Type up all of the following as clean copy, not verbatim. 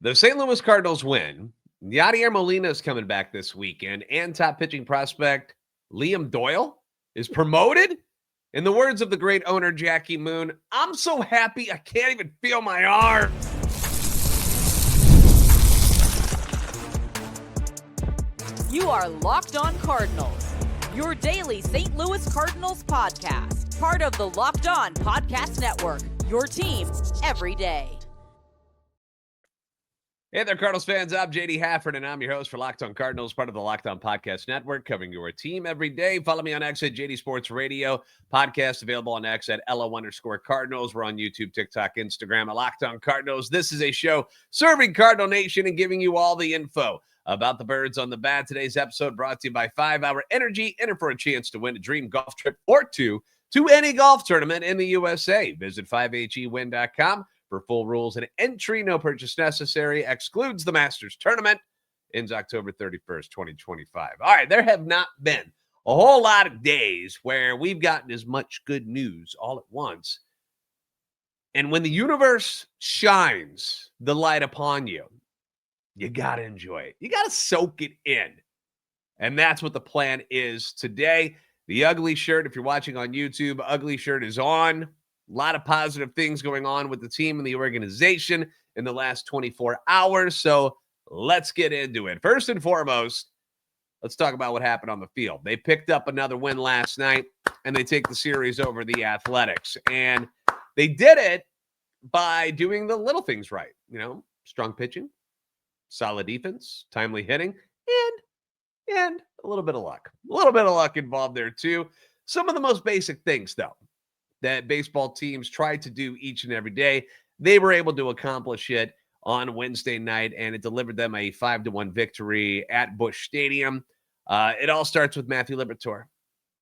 The St. Louis Cardinals win. Yadier Molina is coming back this weekend, and top pitching prospect Liam Doyle is promoted. In the words of the great owner Jackie Moon, I'm so happy I can't even feel my arm. You are Locked On Cardinals, your daily St. Louis Cardinals podcast, part of the Locked On Podcast Network, your team every day. Hey there, Cardinals fans. I'm JD Hafford, and I'm your host for Locked On Cardinals, part of the Locked On Podcast Network, covering your team every day. Follow me on X at JD Sports Radio. Podcast available on X at LO_Cardinals. We're on YouTube, TikTok, Instagram at Locked On Cardinals. This is a show serving Cardinal Nation and giving you all the info about the birds on the bat. Today's episode brought to you by 5 Hour Energy. Enter for a chance to win a dream golf trip or two to any golf tournament in the USA. Visit 5hewin.com. For full rules and entry, no purchase necessary. Excludes the Masters tournament. Ends October 31st, 2025. All right, there have not been a whole lot of days where we've gotten as much good news all at once. And when the universe shines the light upon you, you got to enjoy it. You got to soak it in. And that's what the plan is today. The ugly shirt, if you're watching on YouTube, ugly shirt is on. A lot of positive things going on with the team and the organization in the last 24 hours. So let's get into it. First and foremost, let's talk about what happened on the field. They picked up another win last night, and they take the series over the Athletics. And they did it by doing the little things right. You know, strong pitching, solid defense, timely hitting, and a little bit of luck. A little bit of luck involved there too. Some of the most basic things, though, that baseball teams try to do each and every day, they were able to accomplish it on Wednesday night, and it delivered them a 5-1 victory at Busch Stadium. It all starts with Matthew Liberatore.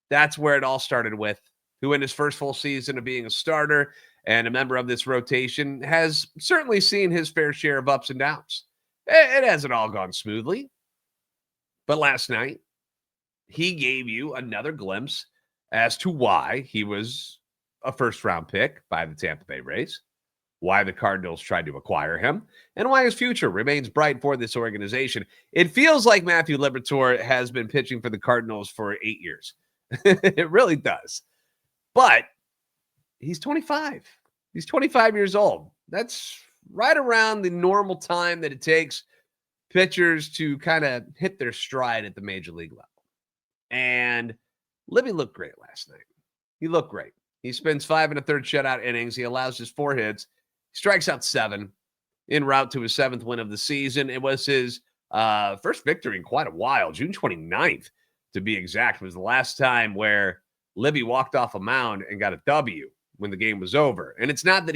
That's where it all started with, who in his first full season of being a starter and a member of this rotation has certainly seen his fair share of ups and downs. It hasn't all gone smoothly. But last night, he gave you another glimpse as to why he was a first-round pick by the Tampa Bay Rays, why the Cardinals tried to acquire him, and why his future remains bright for this organization. It feels like Matthew Liberatore has been pitching for the Cardinals for 8 years. It really does. But he's 25. He's 25 years old. That's right around the normal time that it takes pitchers to kind of hit their stride at the major league level. And Libby looked great last night. He looked great. He spends 5 1/3 shutout innings. He allows his 4 hits. He strikes out 7 en route to his 7th win of the season. It was his first victory in quite a while. June 29th, to be exact, was the last time where Libby walked off a mound and got a W when the game was over. And it's not that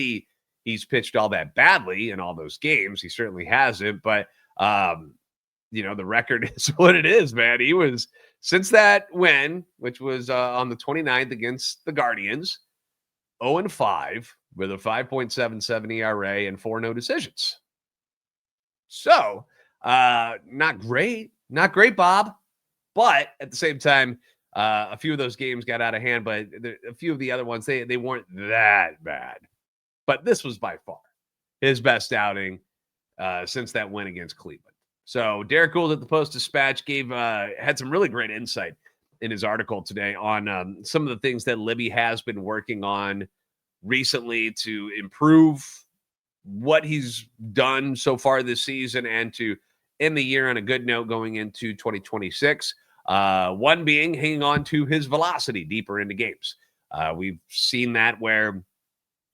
he's pitched all that badly in all those games. He certainly hasn't. But, the record is what it is, man. He was, since that win, which was on the 29th against the Guardians, 0-5 with a 5.77 ERA and 4 no decisions. So, not great, Bob. But at the same time, a few of those games got out of hand, but a few of the other ones, they weren't that bad. But this was by far his best outing since that win against Cleveland. So Derek Gould at the Post-Dispatch had some really great insight in his article today on some of the things that Libby has been working on recently to improve what he's done so far this season and to end the year on a good note going into 2026. One being hanging on to his velocity deeper into games. We've seen that where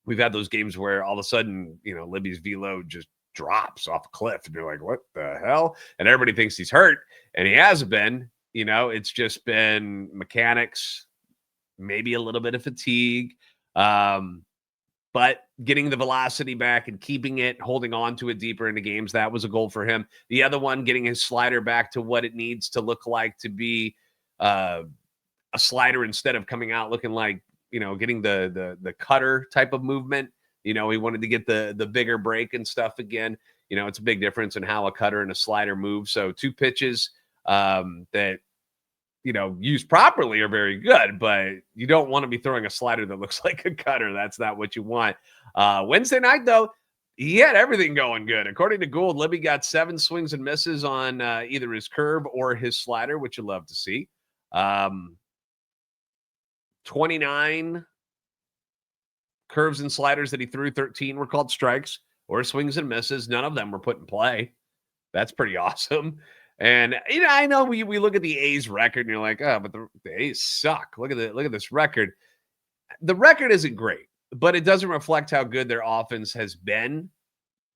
we've had those games where all of a sudden, Libby's velo just drops off a cliff and you're like, what the hell? And everybody thinks he's hurt, and he hasn't been. It's just been mechanics, maybe a little bit of fatigue, but getting the velocity back and keeping it, holding on to it deeper into games, that was a goal for him. The other one, getting his slider back to what it needs to look like to be a slider instead of coming out looking like, getting the cutter type of movement. He wanted to get the bigger break and stuff again. It's a big difference in how a cutter and a slider move. So 2 pitches that, used properly are very good, but you don't want to be throwing a slider that looks like a cutter. That's not what you want. Wednesday night, though, He had everything going good. According to Gould, Libby got 7 swings and misses on either his curve or his slider, which you love to see. 29 curves and sliders that he threw, 13 were called strikes or swings and misses. None of them were put in play. That's pretty awesome. And I know we look at the A's record and you're like, oh, but the A's suck. Look at this record. The record isn't great, but it doesn't reflect how good their offense has been.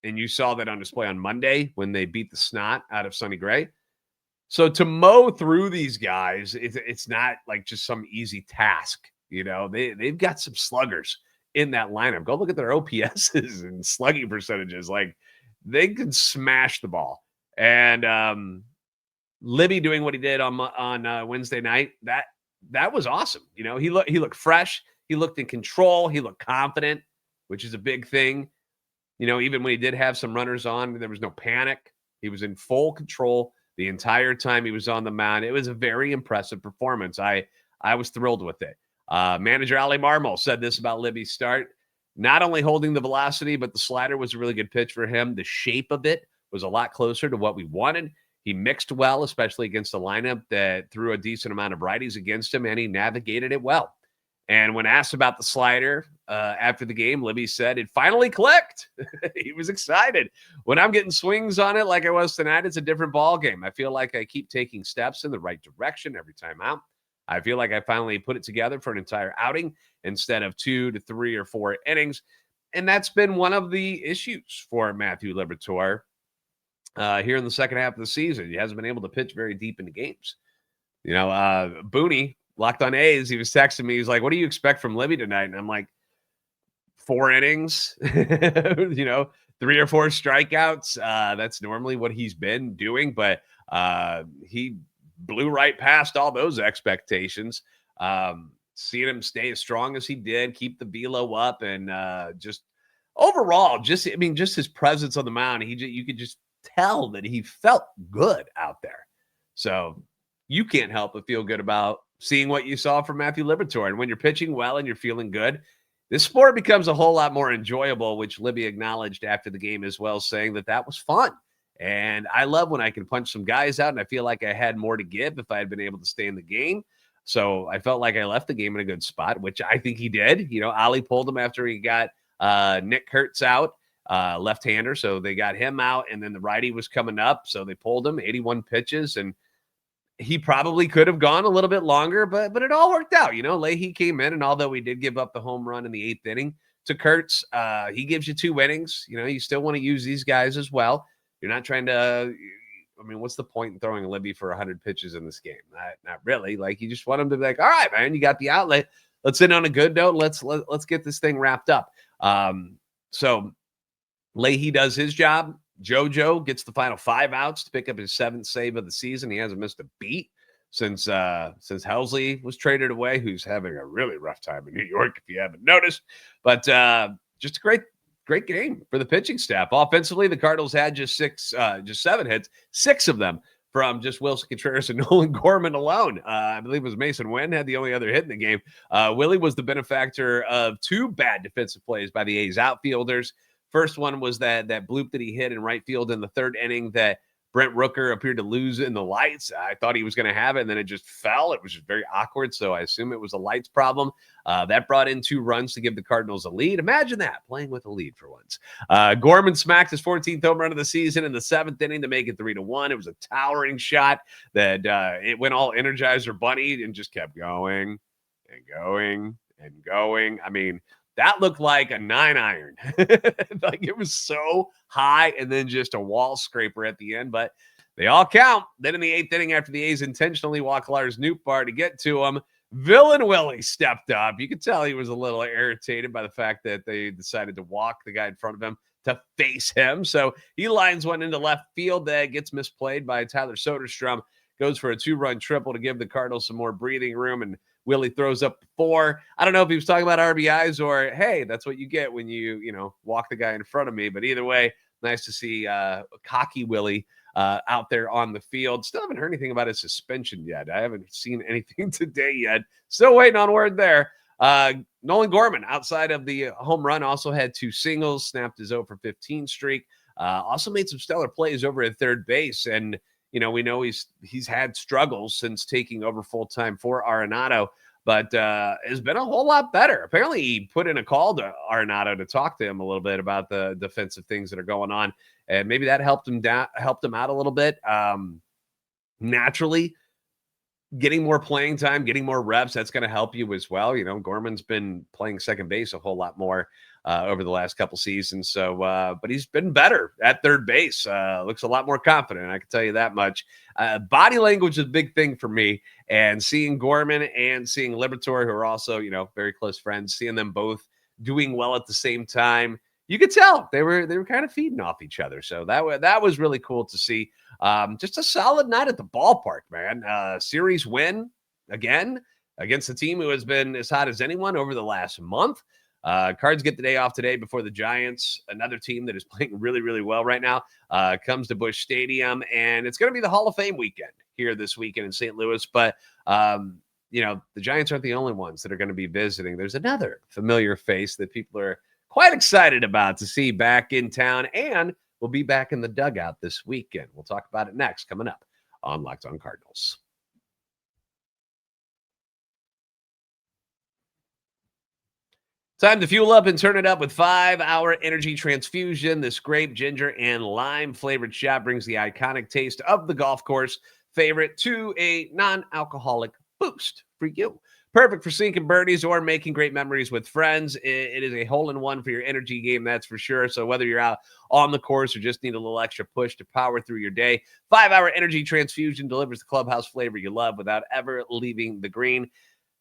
And you saw that on display on Monday when they beat the snot out of Sonny Gray. So to mow through these guys, it's not like just some easy task. They've got some sluggers in that lineup. Go look at their OPSs and slugging percentages. Like, they could smash the ball. And Libby doing what he did on Wednesday night, that was awesome. He looked fresh. He looked in control. He looked confident, which is a big thing. Even when he did have some runners on, there was no panic. He was in full control the entire time he was on the mound. It was a very impressive performance. I was thrilled with it. Manager Ali Marmol said this about Libby's start. Not only holding the velocity, but the slider was a really good pitch for him. The shape of it was a lot closer to what we wanted. He mixed well, especially against a lineup that threw a decent amount of righties against him, and he navigated it well. And when asked about the slider after the game, Libby said it finally clicked. He was excited. When I'm getting swings on it like I was tonight, it's a different ball game. I feel like I keep taking steps in the right direction every time out. I feel like I finally put it together for an entire outing instead of 2 to 3 or 4 innings. And that's been one of the issues for Matthew Liberatore here in the second half of the season. He hasn't been able to pitch very deep into games. Booney, Locked on A's, he was texting me. He's like, what do you expect from Libby tonight? And I'm like, 4 innings, 3 or 4 strikeouts. That's normally what he's been doing, but he blew right past all those expectations. Seeing him stay as strong as he did, keep the velo up, and just overall, just his presence on the mound, you could just tell that he felt good out there. So you can't help but feel good about seeing what you saw from Matthew Liberatore. And when you're pitching well and you're feeling good, this sport becomes a whole lot more enjoyable, which Libby acknowledged after the game as well, saying that was fun. And I love when I can punch some guys out, and I feel like I had more to give if I had been able to stay in the game. So I felt like I left the game in a good spot, which I think he did. Ali pulled him after he got Nick Kurtz out, left-hander. So they got him out, and then the righty was coming up. So they pulled him, 81 pitches, and he probably could have gone a little bit longer, but it all worked out. Leahy came in, and although we did give up the home run in the 8th inning to Kurtz, he gives you 2 innings. You still want to use these guys as well. You're not trying to what's the point in throwing Libby for 100 pitches in this game? Not really. Like, you just want him to be like, all right, man, you got the outlet. Let's end on a good note. Let's get this thing wrapped up. So Leahy does his job. JoJo gets the final 5 outs to pick up his 7th save of the season. He hasn't missed a beat since Helsley was traded away, who's having a really rough time in New York, if you haven't noticed. But just a great game for the pitching staff. Offensively, the Cardinals had just 7 hits, 6 of them from just Wilson Contreras and Nolan Gorman alone. I believe it was Mason Wynn had the only other hit in the game. Willie was the benefactor of 2 bad defensive plays by the A's outfielders. First one was that bloop that he hit in right field in the 3rd inning that Brent Rooker appeared to lose in the lights. I thought he was going to have it, and then it just fell. It was just very awkward, so I assume it was a lights problem. That brought in 2 runs to give the Cardinals a lead. Imagine that, playing with a lead for once. Gorman smacked his 14th home run of the season in the 7th inning to make it 3-1. It was a towering shot that it went all Energizer Bunny and just kept going and going and going. That looked like a 9-iron. Like, it was so high, and then just a wall scraper at the end, but they all count. Then in the 8th inning, after the A's intentionally walked Lars Nootbaar to get to him, Villain Willie stepped up. You could tell he was a little irritated by the fact that they decided to walk the guy in front of him to face him. So he lines one into left field that gets misplayed by Tyler Soderstrom, goes for a 2-run triple to give the Cardinals some more breathing room, and Willie throws up 4. I don't know if he was talking about RBIs or, hey, that's what you get when you walk the guy in front of me. But either way, nice to see cocky Willie out there on the field. Still haven't heard anything about his suspension yet. I haven't seen anything today yet. Still waiting on word there. Nolan Gorman, outside of the home run, also had 2 singles, snapped his 0 for 15 streak. Also made some stellar plays over at third base. And, we know he's had struggles since taking over full-time for Arenado, but has been a whole lot better. Apparently, he put in a call to Arenado to talk to him a little bit about the defensive things that are going on, and maybe that helped him out a little bit. Naturally, getting more playing time, getting more reps, that's going to help you as well. Gorman's been playing second base a whole lot more over the last couple seasons. So, but he's been better at third base. Looks a lot more confident. I can tell you that much. Body language is a big thing for me, and seeing Gorman and seeing Liberatore, who are also, very close friends, seeing them both doing well at the same time, you could tell they were kind of feeding off each other. So that was really cool to see. Just a solid night at the ballpark, man. Series win again against a team who has been as hot as anyone over the last month. Cards get the day off today before the Giants, another team that is playing really, really well right now, comes to Busch Stadium, and it's going to be the Hall of Fame weekend here this weekend in St. Louis. But the Giants aren't the only ones that are going to be visiting. There's another familiar face that people are quite excited about to see back in town, and we'll be back in the dugout this weekend. We'll talk about it next, coming up on Locked On Cardinals. Time to fuel up and turn it up with 5-Hour Energy Transfusion. This grape, ginger, and lime flavored shot brings the iconic taste of the golf course favorite to a non-alcoholic boost for you. Perfect for sinking birdies or making great memories with friends. It is a hole-in-one for your energy game, that's for sure. So whether you're out on the course or just need a little extra push to power through your day, 5-Hour Energy Transfusion delivers the clubhouse flavor you love without ever leaving the green.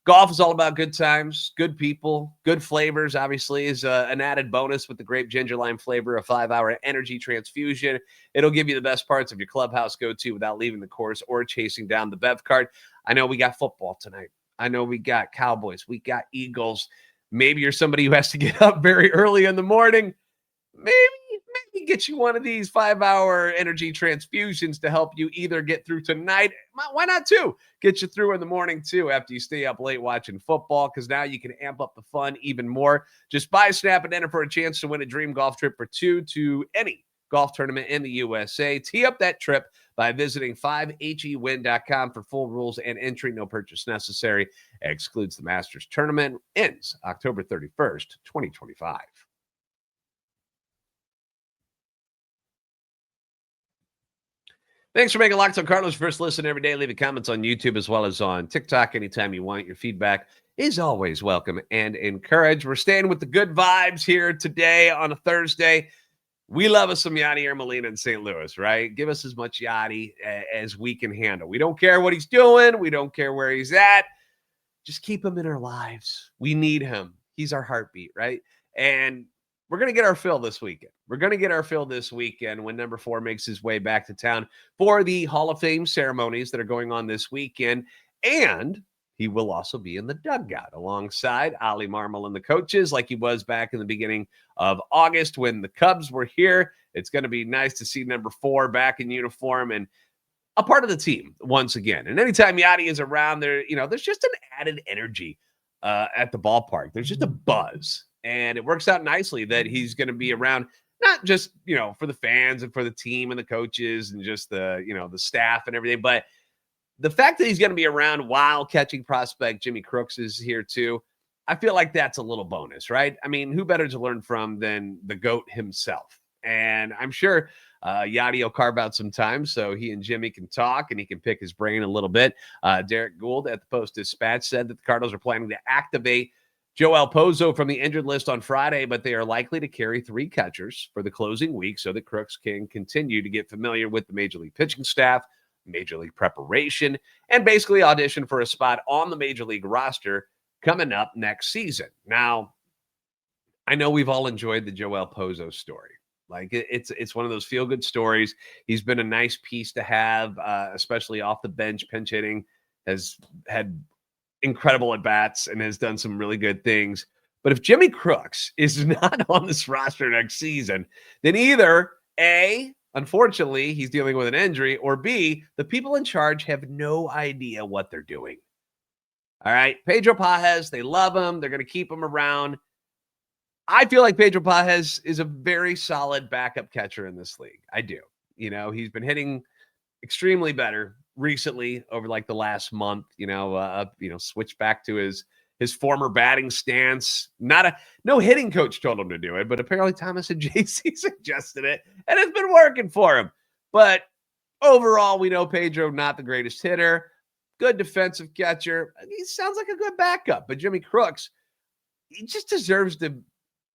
Golf is all about good times, good people, good flavors, obviously, is an added bonus with the grape ginger lime flavor of 5-Hour Energy Transfusion. It'll give you the best parts of your clubhouse go-to without leaving the course or chasing down the Bev cart. I know we got football tonight. I know we got Cowboys. We got Eagles. Maybe you're somebody who has to get up very early in the morning. Maybe get you one of these 5-Hour Energy Transfusions to help you either get through tonight. Why not two? Get you through in the morning too after you stay up late watching football, because now you can amp up the fun even more. Just buy, snap, and enter for a chance to win a dream golf trip for two to any golf tournament in the USA. Tee up that trip by visiting 5hewin.com for full rules and entry. No purchase necessary. Excludes the Masters tournament. Ends October 31st, 2025. Thanks for making Locked On Cardinals first listen every day. Leave comments on YouTube as well as on TikTok anytime you want. Your feedback is always welcome and encouraged. We're staying with the good vibes here today on a Thursday. We love us some Yadier Molina in St. Louis, right? Give us as much Yadi as we can handle. We don't care what he's doing. We don't care where he's at. Just keep him in our lives. We need him. He's our heartbeat, right? And we're going to get our fill this weekend. We're going to get our fill this weekend when number 4 makes his way back to town for the Hall of Fame ceremonies that are going on this weekend. And he will also be in the dugout alongside Ali Marmol and the coaches like he was back in the beginning of August when the Cubs were here. It's going to be nice to see number 4 back in uniform and a part of the team once again. And anytime Yadi is around there, there's just an added energy at the ballpark. There's just a buzz. And it works out nicely that he's going to be around, not just, for the fans and for the team and the coaches and just the, the staff and everything, but the fact that he's going to be around while catching prospect Jimmy Crooks is here too. I feel like that's a little bonus, right? I mean, who better to learn from than the GOAT himself? And I'm sure Yadi will carve out some time so he and Jimmy can talk and he can pick his brain a little bit. Derek Gould at the Post-Dispatch said that the Cardinals are planning to activate Joel Pozo from the injured list on Friday, but they are likely to carry 3 catchers for the closing week so that Crooks can continue to get familiar with the Major League pitching staff, Major League preparation, and basically audition for a spot on the Major League roster coming up next season. Now, I know we've all enjoyed the Joel Pozo story. Like it's one of those feel-good stories. He's been a nice piece to have, especially off the bench, pinch hitting, has had incredible at-bats and has done some really good things. But if Jimmy Crooks is not on this roster next season, then either A, unfortunately, he's dealing with an injury, or B, the people in charge have no idea what they're doing. All right. Pedro Pajes, they love him. They're going to keep him around. I feel like Pedro Pajes is a very solid backup catcher in this league. I do. He's been hitting extremely better recently over like the last month, switched back to his former batting stance. No hitting coach told him to do it, but apparently Thomas and JC suggested it, and it's been working for him. But overall, we know Pedro not the greatest hitter, good defensive catcher. He sounds like a good backup, but Jimmy Crooks, he just deserves to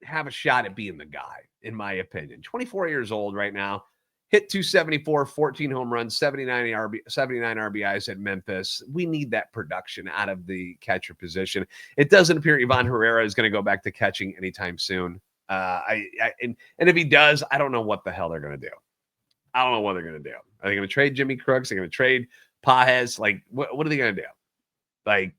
have a shot at being the guy, in my opinion. 24 years old right now, hit 274, 14 home runs, 79 RBIs at Memphis. We need that production out of the catcher position. It doesn't appear Ivan Herrera is going to go back to catching anytime soon. And if he does, I don't know what the hell they're going to do. I don't know what they're going to do. Are they going to trade Jimmy Crooks? Are they going to trade Pajes? Like, what are they going to do? Like,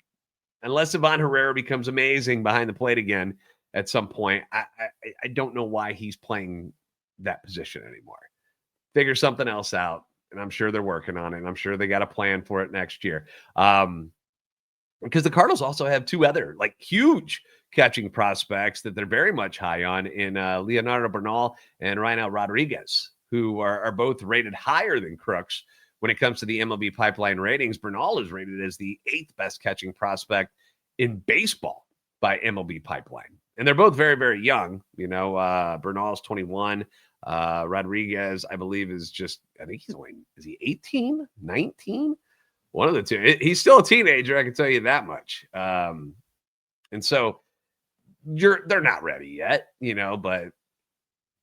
unless Ivan Herrera becomes amazing behind the plate again at some point, I don't know why he's playing that position anymore. Figure something else out, and I'm sure they're working on it, and I'm sure they got a plan for it next year. Because the Cardinals also have two other, like, huge catching prospects that they're very much high on in Leonardo Bernal and Reinel Rodriguez, who are both rated higher than Crooks when it comes to the MLB pipeline ratings. Bernal is rated as the 8th best catching prospect in baseball by MLB pipeline. And they're both very, very young. Bernal's 21. Rodriguez, I believe, is he 18, 19? One of the two. He's still a teenager, I can tell you that much. And so they're not ready yet, but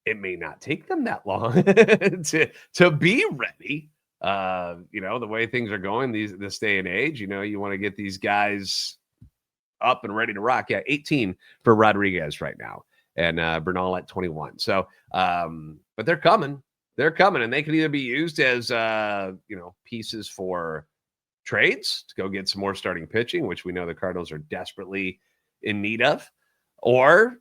it may not take them that long to be ready. The way things are going this day and age, you want to get these guys up and ready to rock. Yeah, 18 for Rodriguez right now, and Bernal at 21. So, but they're coming. They're coming, and they can either be used as pieces for trades to go get some more starting pitching, which we know the Cardinals are desperately in need of, or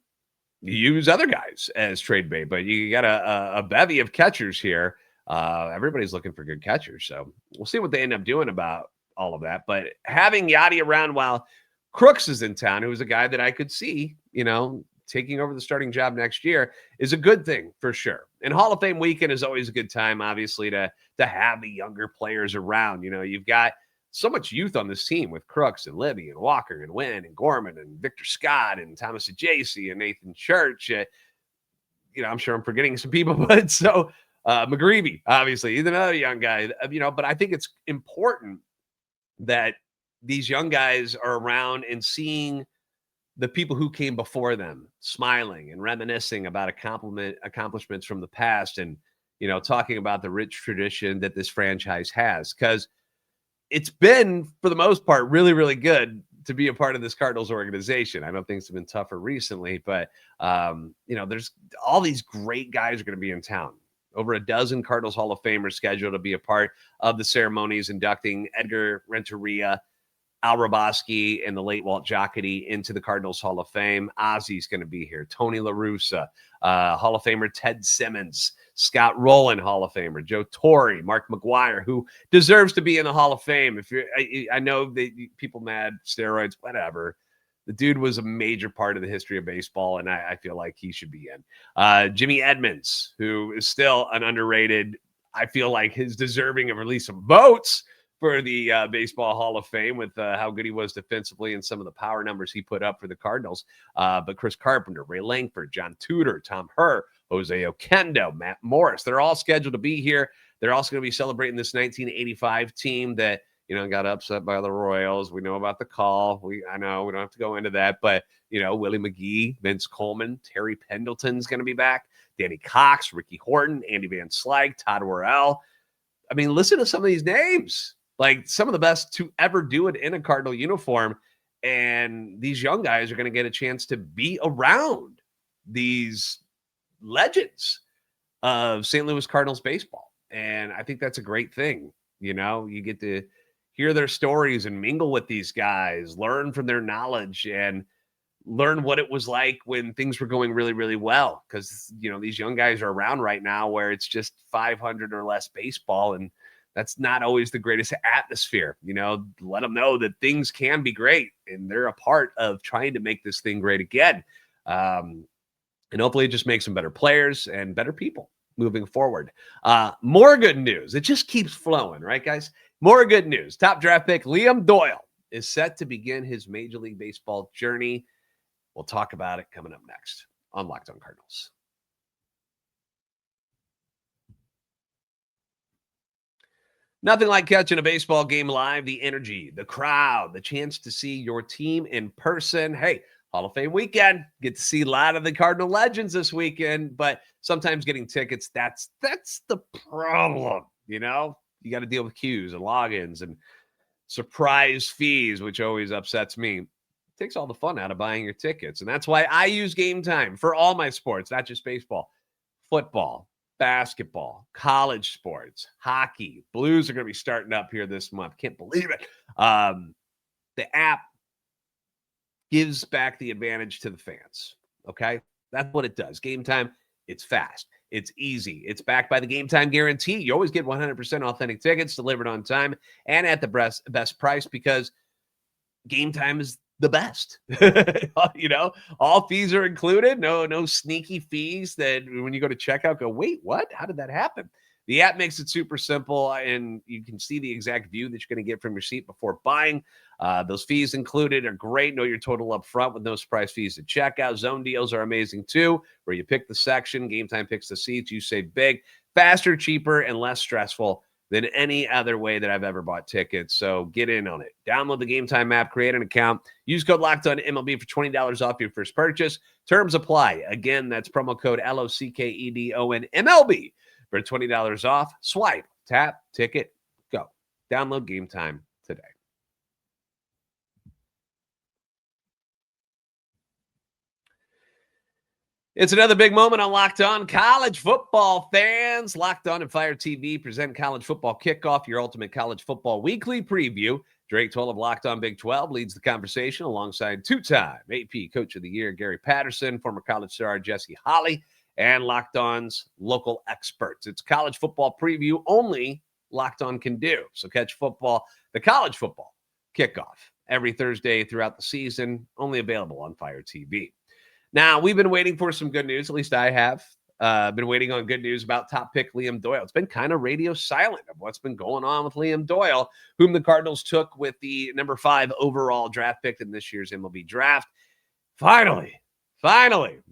use other guys as trade bait. But you got a bevy of catchers here. Everybody's looking for good catchers, so we'll see what they end up doing about all of that. But having Yadi around while Crooks is in town, who's a guy that I could see, taking over the starting job next year, is a good thing for sure. And Hall of Fame weekend is always a good time, obviously, to have the younger players around. You've got so much youth on this team with Crooks and Libby and Walker and Wynn and Gorman and Victor Scott and Thomas Ajayce and Nathan Church. I'm sure I'm forgetting some people, but so McGreevy, obviously, he's another young guy, but I think it's important that these young guys are around and seeing the people who came before them smiling and reminiscing about accomplishments from the past, and talking about the rich tradition that this franchise has, because it's been, for the most part, really, really good to be a part of this Cardinals organization. I know things have been tougher recently, but there's all these great guys are going to be in town. Over a dozen Cardinals Hall of Famers scheduled to be a part of the ceremonies inducting Edgar Renteria, Al Raboski, and the late Walt Jocketty into the Cardinals Hall of Fame. Ozzy's going to be here. Tony La Russa, Hall of Famer Ted Simmons, Scott Rowland, Hall of Famer Joe Torre, Mark McGwire, who deserves to be in the Hall of Fame. I know that people mad, steroids, whatever. The dude was a major part of the history of baseball, and I feel like he should be in. Jimmy Edmonds, who is still an underrated, I feel like he's deserving of at least some votes for the Baseball Hall of Fame with how good he was defensively and some of the power numbers he put up for the Cardinals. But Chris Carpenter, Ray Langford, John Tudor, Tom Herr, Jose Oquendo, Matt Morris, they're all scheduled to be here. They're also going to be celebrating this 1985 team that, got upset by the Royals. We know about the call. I know we don't have to go into that, but, Willie McGee, Vince Coleman, Terry Pendleton's going to be back. Danny Cox, Ricky Horton, Andy Van Slyke, Todd Worrell. I mean, listen to some of these names. Like, some of the best to ever do it in a Cardinal uniform. And these young guys are going to get a chance to be around these legends of St. Louis Cardinals baseball. And I think that's a great thing. You get to hear their stories and mingle with these guys, learn from their knowledge, and learn what it was like when things were going really, really well. Because, these young guys are around right now where it's just 500 or less baseball, and that's not always the greatest atmosphere. Let them know that things can be great and they're a part of trying to make this thing great again. And hopefully it just makes them better players and better people moving forward. More good news. It just keeps flowing, right, guys? More good news. Top draft pick Liam Doyle is set to begin his Major League Baseball journey. We'll talk about it coming up next on Locked On Cardinals. Nothing like catching a baseball game live, the energy, the crowd, the chance to see your team in person. Hey, Hall of Fame weekend. Get to see a lot of the Cardinal legends this weekend, but sometimes getting tickets, that's the problem, You got to deal with queues and logins and surprise fees, which always upsets me. It takes all the fun out of buying your tickets, and that's why I use GameTime for all my sports, not just baseball, football, basketball, college sports, hockey. Blues are going to be starting up here this month. Can't believe it. The app gives back the advantage to the fans. Okay. That's what it does. GameTime, it's fast. It's easy. It's backed by the GameTime guarantee. You always get 100% authentic tickets delivered on time and at the best price because GameTime is the best. All fees are included. No sneaky fees that when you go to checkout go, wait, what? How did that happen? The app makes it super simple, and you can see the exact view that you're going to get from your seat before buying. Those fees included are great. Know your total up front with no surprise fees at checkout. Zone deals are amazing too, where you pick the section, GameTime picks the seats. You save big, faster, cheaper, and less stressful than any other way that I've ever bought tickets. So get in on it. Download the GameTime app, create an account, use code LOCKEDONMLB for $20 off your first purchase. Terms apply. Again, that's promo code LOCKEDONMLB for $20 off. Swipe, tap, ticket, go. Download GameTime today. It's another big moment on Locked On college football fans. Locked On and Fire TV present College Football Kickoff, your ultimate college football weekly preview. Drake 12 of Locked On Big 12 leads the conversation alongside two-time AP Coach of the Year Gary Patterson, former college star Jesse Holley, and Locked On's local experts. It's college football preview only Locked On can do. So catch the college football kickoff every Thursday throughout the season, only available on Fire TV. Now, we've been waiting for some good news. At least I have been waiting on good news about top pick Liam Doyle. It's been kind of radio silent of what's been going on with Liam Doyle, whom the Cardinals took with the number 5 overall draft pick in this year's MLB draft. Finally,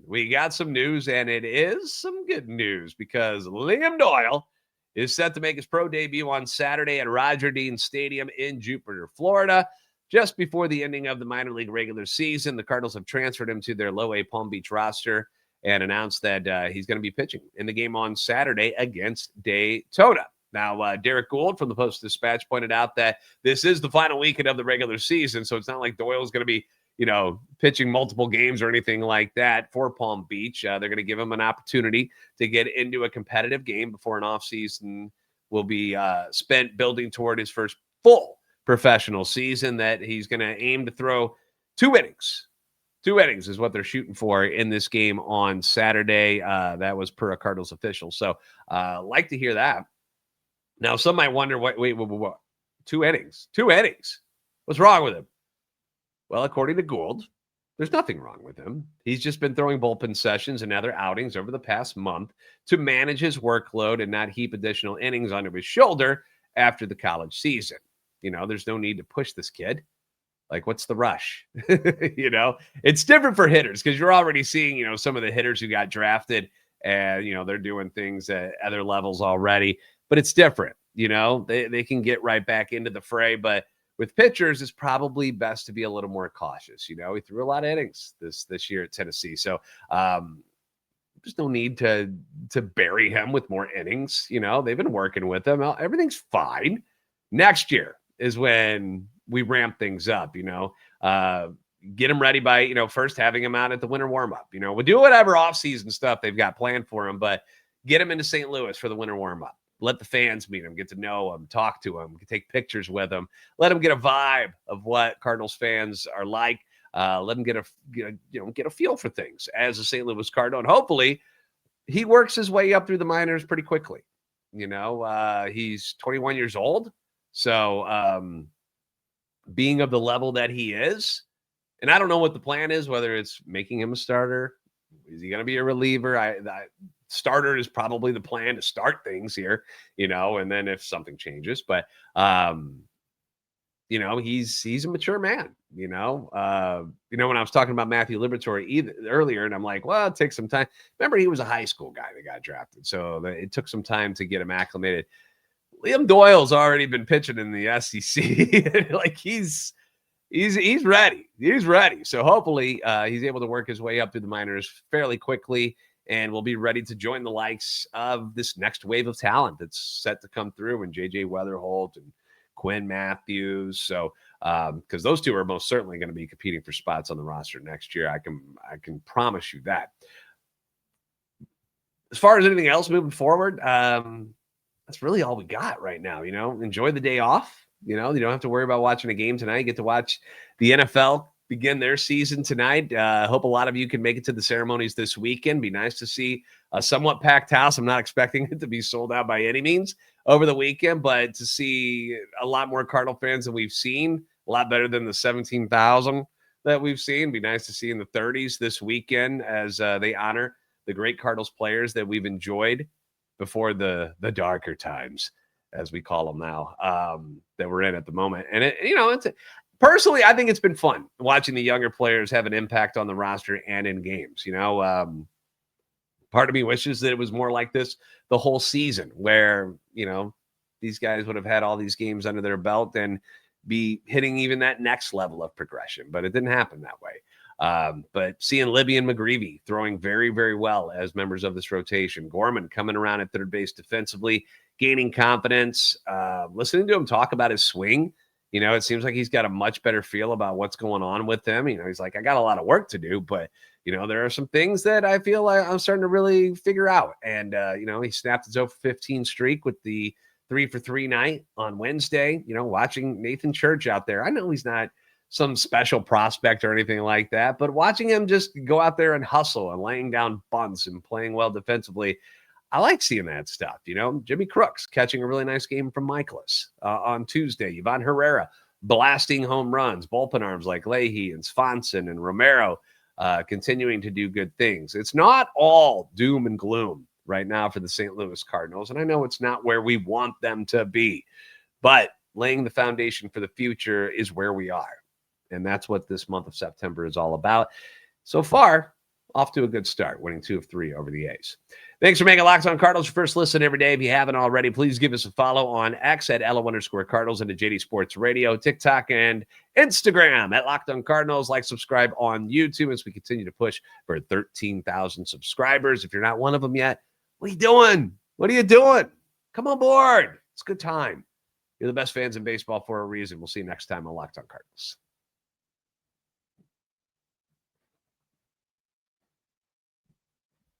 we got some news, and it is some good news because Liam Doyle is set to make his pro debut on Saturday at Roger Dean Stadium in Jupiter, Florida. Just before the ending of the minor league regular season, the Cardinals have transferred him to their low-A Palm Beach roster and announced that he's going to be pitching in the game on Saturday against Daytona. Now, Derek Gould from the Post-Dispatch pointed out that this is the final weekend of the regular season, so it's not like Doyle's going to be, pitching multiple games or anything like that for Palm Beach. They're going to give him an opportunity to get into a competitive game before an offseason will be spent building toward his first full professional season that he's going to aim to throw 2 innings. 2 innings is what they're shooting for in this game on Saturday. That was per a Cardinals official. So like to hear that. Now, some might wonder, what? 2 innings? 2 innings? What's wrong with him? Well, according to Gould, there's nothing wrong with him. He's just been throwing bullpen sessions and other outings over the past month to manage his workload and not heap additional innings onto his shoulder after the college season. There's no need to push this kid. Like, what's the rush? It's different for hitters because you're already seeing, some of the hitters who got drafted and, they're doing things at other levels already, but it's different. They can get right back into the fray, but with pitchers, it's probably best to be a little more cautious. He threw a lot of innings this year at Tennessee. So there's no need to bury him with more innings. They've been working with him. Everything's fine. Next year is when we ramp things up, get him ready by, first having him out at the winter warm-up. We'll do whatever off-season stuff they've got planned for him, but get him into St. Louis for the winter warm-up. Let the fans meet him, get to know him, talk to him, take pictures with him. Let him get a vibe of what Cardinals fans are like. Let him get a feel for things as a St. Louis Cardinal. And hopefully he works his way up through the minors pretty quickly. He's 21 years old. So being of the level that he is, and I don't know what the plan is, whether it's making him a starter. Is he going to be a reliever? Starter is probably the plan to start things here, and then if something changes. But, he's a mature man, when I was talking about Matthew Liberatore earlier, and I'm like, well, it takes some time. Remember, he was a high school guy that got drafted. So it took some time to get him acclimated. Liam Doyle's already been pitching in the SEC. Like he's ready. He's ready. So hopefully he's able to work his way up through the minors fairly quickly and will be ready to join the likes of this next wave of talent that's set to come through, and JJ Weatherholt and Quinn Matthews. So because those two are most certainly going to be competing for spots on the roster next year. I can promise you that. As far as anything else moving forward, that's really all we got right now. Enjoy the day off. You don't have to worry about watching a game tonight. You get to watch the NFL begin their season tonight. Hope a lot of you can make it to the ceremonies this weekend. Be nice to see a somewhat packed house. I'm not expecting it to be sold out by any means over the weekend, but to see a lot more Cardinal fans than we've seen, a lot better than the 17,000 that we've seen. Be nice to see in the 30s this weekend as they honor the great Cardinals players that we've enjoyed before the darker times, as we call them now, that we're in at the moment. And it's personally, I think it's been fun watching the younger players have an impact on the roster and in games. Part of me wishes that it was more like this the whole season, where these guys would have had all these games under their belt and be hitting even that next level of progression, but it didn't happen that way. But seeing Libby and McGreevy throwing very, very well as members of this rotation, Gorman coming around at third base defensively, gaining confidence, listening to him talk about his swing. It seems like he's got a much better feel about what's going on with him. He's like, I got a lot of work to do, but, there are some things that I feel like I'm starting to really figure out. And, he snapped his 0-for-15 streak with the 3-for-3 night on Wednesday. Watching Nathan Church out there. I know he's not some special prospect or anything like that, but watching him just go out there and hustle and laying down bunts and playing well defensively, I like seeing that stuff. Jimmy Crooks catching a really nice game from Michaelis on Tuesday. Yvonne Herrera blasting home runs, bullpen arms like Leahy and Swanson and Romero continuing to do good things. It's not all doom and gloom right now for the St. Louis Cardinals, and I know it's not where we want them to be, but laying the foundation for the future is where we are. And that's what this month of September is all about. So far, off to a good start, winning 2 of 3 over the A's. Thanks for making Locked On Cardinals your first listen every day. If you haven't already, please give us a follow on X at @LO_Cardinals and at JD Sports Radio, TikTok, and Instagram at Locked On Cardinals. Like, subscribe on YouTube as we continue to push for 13,000 subscribers. If you're not one of them yet, what are you doing? What are you doing? Come on board. It's a good time. You're the best fans in baseball for a reason. We'll see you next time on Locked On Cardinals.